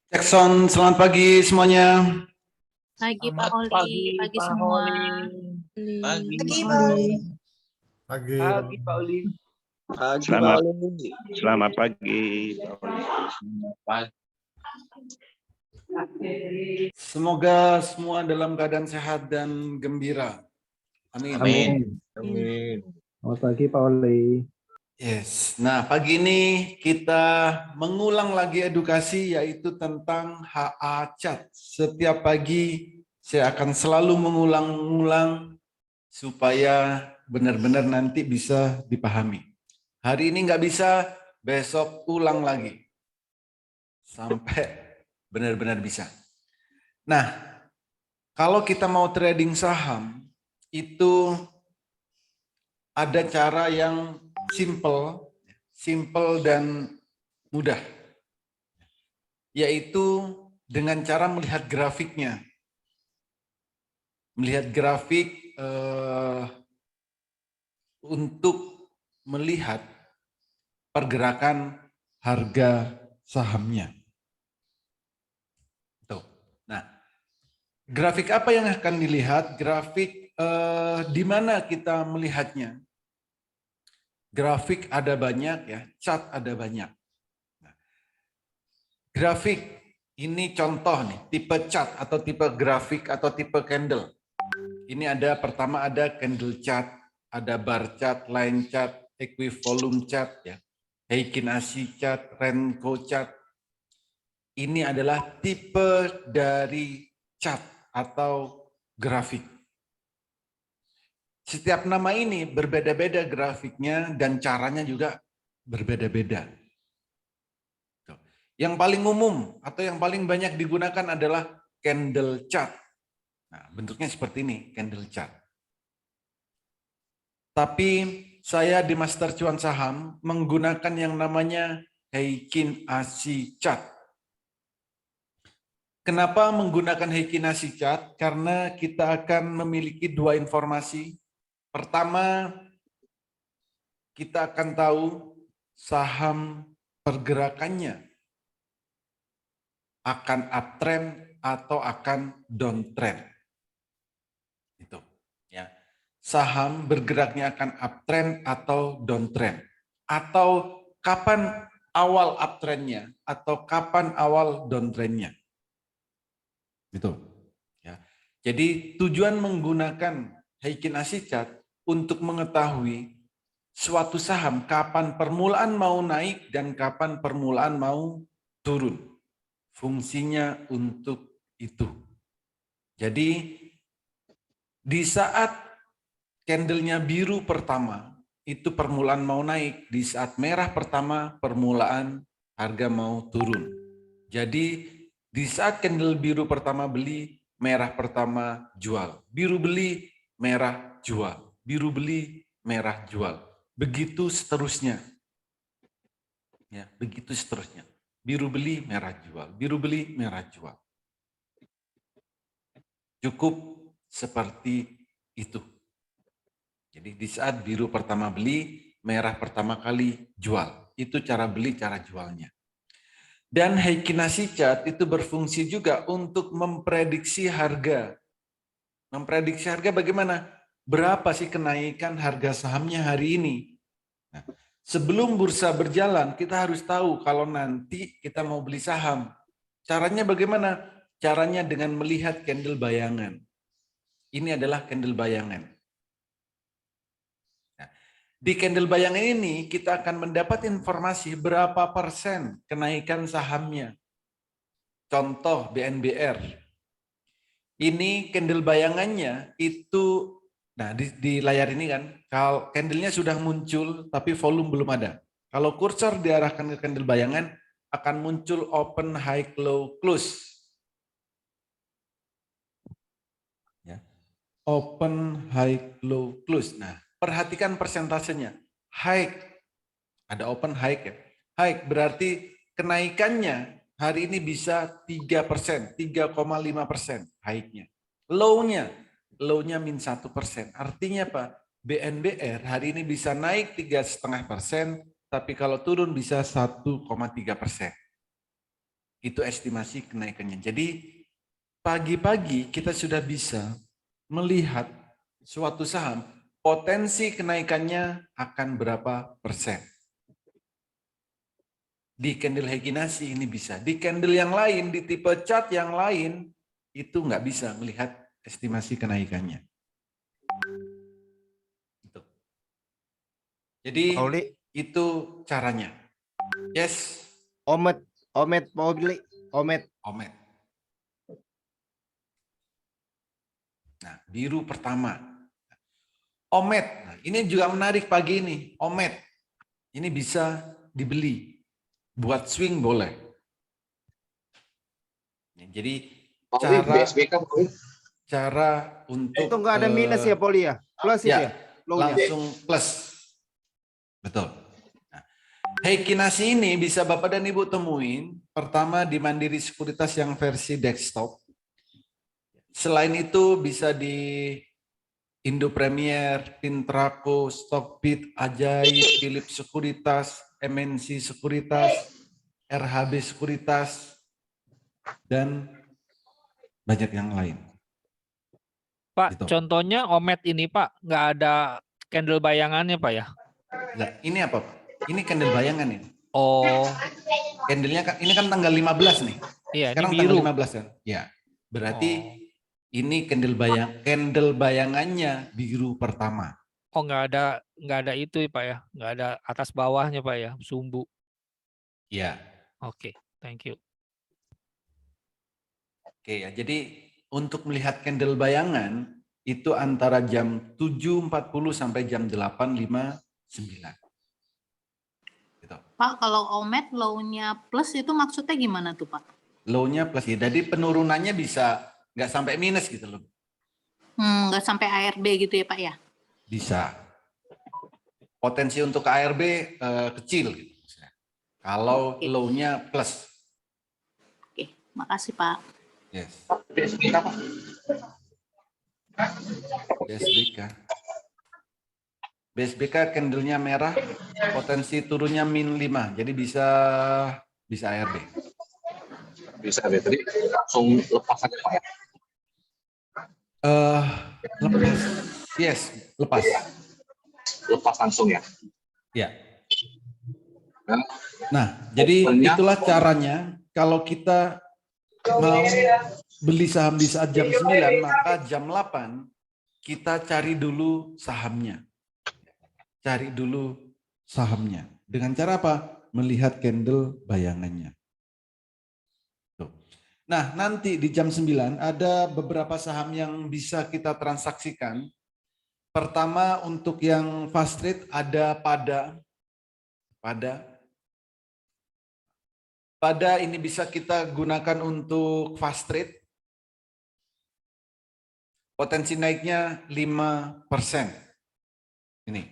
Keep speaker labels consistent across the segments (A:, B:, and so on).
A: Jackson, selamat pagi semuanya.
B: Pagi Pak
C: Selamat
B: Oli,
C: pagi
B: pagi
C: Pak
B: semua.
C: Holi. Pagi
D: Pagi,
C: Pak
D: Pak
C: Holi.
D: Oli.
E: Pagi.
C: Pagi Pak Oli. Pagi Pak
F: Selamat
C: Oli.
F: selamat pagi.
C: Selamat pagi.
A: Semoga semua dalam keadaan sehat dan gembira. Amin.
C: Amin. Amin.
E: Selamat pagi Pak Oli.
A: Yes. Nah, pagi ini kita mengulang lagi edukasi yaitu tentang HA Chat. Setiap pagi saya akan selalu mengulang-ulang supaya benar-benar nanti bisa dipahami. Hari ini nggak bisa, besok ulang lagi. Sampai benar-benar bisa. Nah, kalau kita mau trading saham, itu ada cara yang simple dan mudah. Yaitu dengan cara melihat grafiknya. Melihat grafik untuk melihat pergerakan harga sahamnya. Tuh. Nah, grafik apa yang akan dilihat? Grafik di mana kita melihatnya? Grafik ada banyak ya, chart ada banyak. Nah, grafik ini contoh nih, tipe chart atau tipe grafik atau tipe candle. Ini pertama ada candle chart, ada bar chart, line chart, equivolume chart ya, Heikin Ashi chart, Renko chart. Ini adalah tipe dari chart atau grafik. Setiap nama ini berbeda-beda grafiknya dan caranya juga berbeda-beda. Yang paling umum atau yang paling banyak digunakan adalah candle chart. Nah, bentuknya seperti ini, candle chart. Tapi saya di Master Cuan Saham menggunakan yang namanya Heikin Ashi chart. Kenapa menggunakan Heikin Ashi chart? Karena kita akan memiliki dua informasi. Pertama, kita akan tahu saham pergerakannya akan uptrend atau akan downtrend. Itu ya. Saham bergeraknya akan uptrend atau downtrend. Atau kapan awal uptrendnya atau kapan awal downtrendnya. Gitu. Ya. Jadi tujuan menggunakan Heikin Ashi chart untuk mengetahui suatu saham kapan permulaan mau naik dan kapan permulaan mau turun. Fungsinya untuk itu. Jadi di saat candlenya biru pertama itu permulaan mau naik, di saat merah pertama permulaan harga mau turun. Jadi di saat candle biru pertama beli, merah pertama jual. Biru beli, merah jual. Biru beli, merah jual. Begitu seterusnya. Ya, begitu seterusnya. Biru beli, merah jual. Biru beli, merah jual. Cukup seperti itu. Jadi di saat biru pertama beli, merah pertama kali jual. Itu cara beli, cara jualnya. Dan Heikin Ashi chart itu berfungsi juga untuk memprediksi harga. Memprediksi harga bagaimana? Berapa sih kenaikan harga sahamnya hari ini? Nah, sebelum bursa berjalan, kita harus tahu kalau nanti kita mau beli saham. Caranya bagaimana? Caranya dengan melihat candle bayangan. Ini adalah candle bayangan. Nah, di candle bayangan ini kita akan mendapat informasi berapa persen kenaikan sahamnya. Contoh BNBR. Ini candle bayangannya itu, nah di layar ini kan, kalau candlenya sudah muncul tapi volume belum ada. Kalau kursor diarahkan ke candle bayangan, akan muncul open, high, low, close. Ya. Open, high, low, close. Nah, perhatikan persentasenya. High, ada open, high ya. High berarti kenaikannya hari ini bisa 3%, 3,5% high-nya. Low-nya min 1%. Artinya apa? BNBR hari ini bisa naik 3,5%, tapi kalau turun bisa 1,3%. Itu estimasi kenaikannya. Jadi pagi-pagi kita sudah bisa melihat suatu saham, potensi kenaikannya akan berapa persen. Di candle Heginasi ini bisa. Di candle yang lain, di tipe chart yang lain, itu nggak bisa melihat estimasi kenaikannya. Gitu. Jadi
B: Pauli,
A: itu caranya. Yes,
B: Omet, Pauli, Omet.
A: Omet. Nah, biru pertama. Omet. Nah, ini juga menarik pagi ini. Omet. Ini bisa dibeli. Buat swing boleh. Jadi cara untuk
B: Itu nggak ada minus ya, Pauli ya? Plus itu ya? Low-nya.
A: langsung plus. Betul. Nah, Hekinasi ini bisa Bapak dan Ibu temuin. Pertama di Mandiri Sekuritas yang versi desktop. Selain itu bisa di Indo Premier, Pintraco, Stockbit, Ajaib, Philips Sekuritas, MNC Sekuritas, RHB Sekuritas, dan banyak yang lain.
D: Pak,
A: Gitu.
D: contohnya Omet ini Pak, nggak ada candle bayangannya Pak ya?
A: Nah, ini apa Pak? Ini candle bayangan ini.
D: Oh,
A: Candlenya kan ini kan tanggal 15 nih.
D: iya
A: Sekarang
D: ini biru.
A: tanggal 15 kan? Ya. Berarti
D: Oh.
A: ini candle bayangannya biru pertama.
D: Oh, nggak ada itu ya Pak ya? Nggak ada atas bawahnya Pak ya, sumbu.
A: Ya.
D: Oke, thank you.
A: Oke ya. Jadi untuk melihat candle bayangan itu antara jam 7.40 sampai jam 8.59. Gitu.
F: Pak, kalau Omet low-nya plus itu maksudnya gimana tuh Pak?
A: Low-nya plus ya. Jadi penurunannya bisa nggak sampai minus gitu loh.
F: Nggak sampai ARB gitu ya Pak ya?
A: Bisa. Potensi untuk ARB kecil gitu. Kalau
F: Oke.
A: low-nya plus.
F: Oke, makasih Pak.
A: Yes.
C: BSBK, Pak.
A: BSBK. BSBK candle-nya merah, potensi turunnya -5. Jadi bisa ARB.
C: Bisa deh, tadi langsung lepas aja, Pak.
A: Lepas. Yes, lepas.
C: Lepas langsung ya.
A: Ya. Nah, jadi itulah caranya kalau kita mau beli saham di saat jam 9, maka jam 8 kita cari dulu sahamnya. Cari dulu sahamnya. Dengan cara apa? Melihat candle bayangannya. Tuh. Nah, nanti di jam 9 ada beberapa saham yang bisa kita transaksikan. Pertama untuk yang fast trade ada Pada ini bisa kita gunakan untuk fast trade. Potensi naiknya 5%. Ini.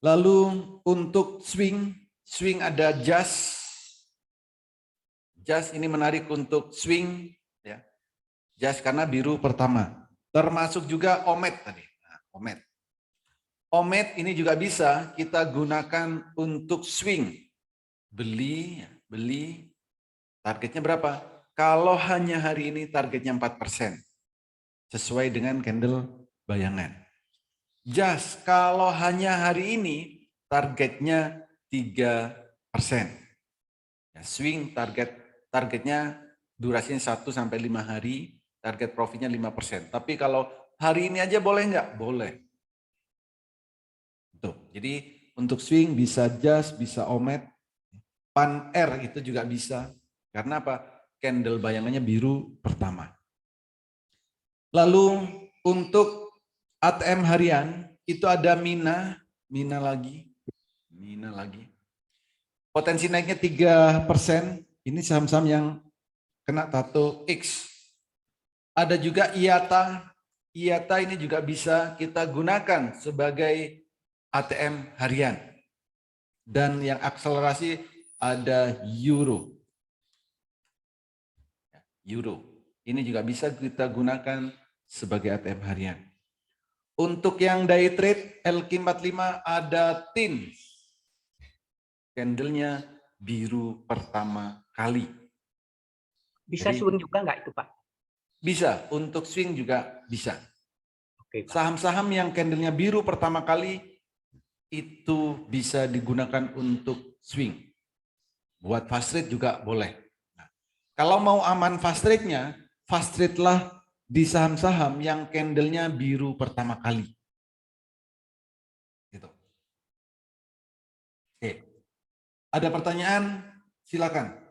A: Lalu untuk swing ada Jas. Jas ini menarik untuk swing ya. Jas karena biru pertama. Termasuk juga Omet tadi. Nah, Omet ini juga bisa kita gunakan untuk swing. Beli targetnya berapa? Kalau hanya hari ini targetnya 4%. Sesuai dengan candle bayangan. Jas kalau hanya hari ini targetnya 3%. Ya, swing targetnya durasinya 1-5 hari, target profitnya 5%. Tapi kalau hari ini aja boleh nggak? Boleh. Tuh, jadi untuk swing bisa Jas, bisa Omet. Pan R itu juga bisa. Karena apa? Candle bayangannya biru pertama. Lalu untuk ATM harian itu ada Mina lagi. Potensi naiknya 3%. Ini saham-saham yang kena tato X. Ada juga IATA. IATA ini juga bisa kita gunakan sebagai ATM harian. Dan yang akselerasi ada Euro. Ini juga bisa kita gunakan sebagai ATM harian. Untuk yang day trade LQ45 ada TIN. Candlenya biru pertama kali.
G: Bisa
A: Jadi-
G: swing juga nggak itu, Pak?
A: Bisa, untuk swing juga bisa.
G: Oke, Pak.
A: Saham-saham yang candlenya biru pertama kali itu bisa digunakan untuk swing. Buat fast trade juga boleh. Nah, kalau mau aman fast trade-nya, fast trade-lah di saham-saham yang candlenya biru pertama kali. Gitu. Oke. Ada pertanyaan? Silakan.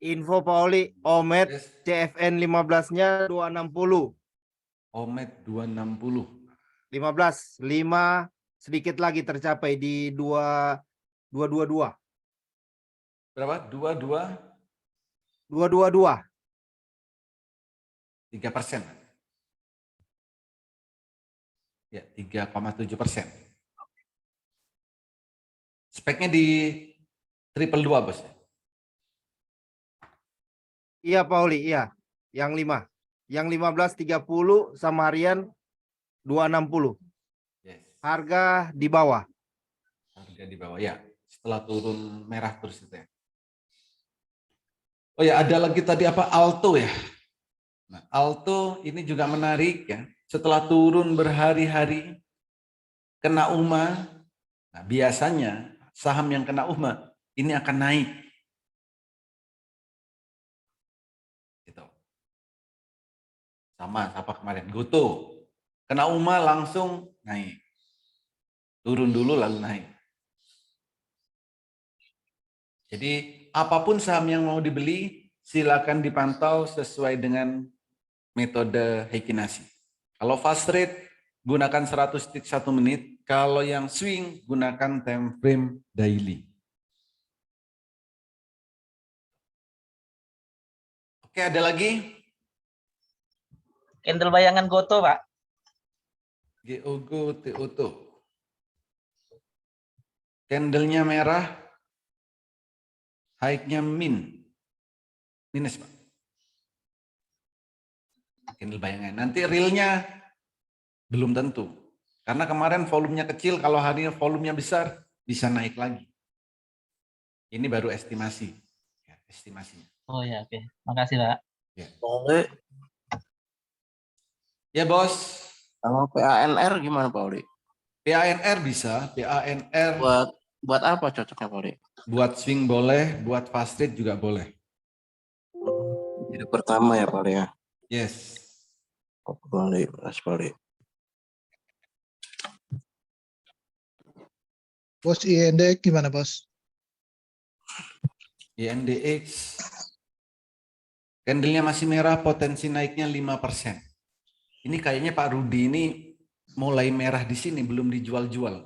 B: Info Pak Oli, OMED
A: Yes.
B: CFN 15-nya 260.
A: Omed 260.
B: 15, 5 sedikit lagi tercapai di 222.
A: Berapa? 22,
B: 222.
A: 3%. Ya, 3,7%. Speknya di triple 2, bos.
B: Iya Pak Oli, iya. Yang 5. Yang 15 30 sama harian 260.
A: Yes.
B: Harga di bawah.
A: Harga di bawah ya. Setelah turun merah terus itu ya. Oh ya, ada lagi tadi apa? Alto ya. Nah, Alto ini juga menarik ya. Setelah turun berhari-hari kena UMA. Nah, biasanya saham yang kena UMA ini akan naik. Gitu. Sama apa kemarin? Goto. Kena UMA langsung naik. Turun dulu lalu naik. Jadi apapun saham yang mau dibeli, silakan dipantau sesuai dengan metode Heikinasi. Kalau fast trade, gunakan 100 tick 1 menit. Kalau yang swing, gunakan time frame daily. Oke, ada lagi?
H: Candle bayangan Goto, Pak.
A: GOGO TOTO. Candlenya merah, high-nya minus, Pak. Candle bayangan. Nanti realnya belum tentu. Karena kemarin volumenya kecil, kalau hari ini volumenya besar, bisa naik lagi. Ini baru estimasi. Ya, estimasinya.
H: Oh ya, oke. Makasih, Pak.
I: Boleh.
A: Ya, Bos.
I: Sama PANR gimana Pak Oli?
A: PANR bisa. PANR
I: Buat apa cocoknya Pak Oli?
A: buat swing boleh, buat fast trade juga boleh.
I: Jadi pertama ya Pak Oli ya.
A: Yes.
I: Pak Oli, Mas Pak Oli.
E: Bos INDX gimana bos?
A: INDX. Candlenya masih merah, potensi naiknya 5%. Ini kayaknya Pak Rudi ini mulai merah di sini, belum dijual-jual.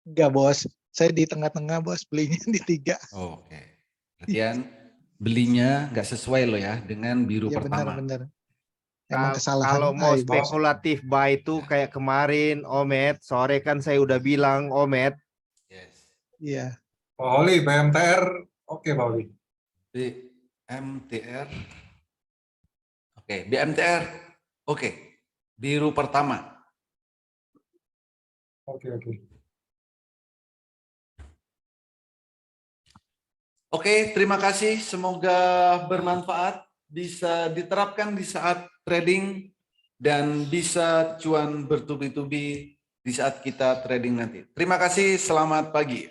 E: Enggak bos, saya di tengah-tengah bos, belinya di 3.
A: Oh, oke. Berarti belinya nggak sesuai loh ya dengan biru
E: Ya
A: pertama.
E: benar-benar. Emang kesalahan.
B: Kalau mau
E: bos.
B: spekulatif buy itu kayak kemarin Omed, sore kan saya udah bilang Omed.
A: Yes.
E: Iya.
J: Pak Oli, BMTR, oke Pak Oli.
A: BMTR. Oke, BMTR. Oke. Biru pertama.
J: Oke.
A: Oke, terima kasih. Semoga bermanfaat, bisa diterapkan di saat trading dan bisa cuan bertubi-tubi di saat kita trading nanti. Terima kasih, selamat pagi.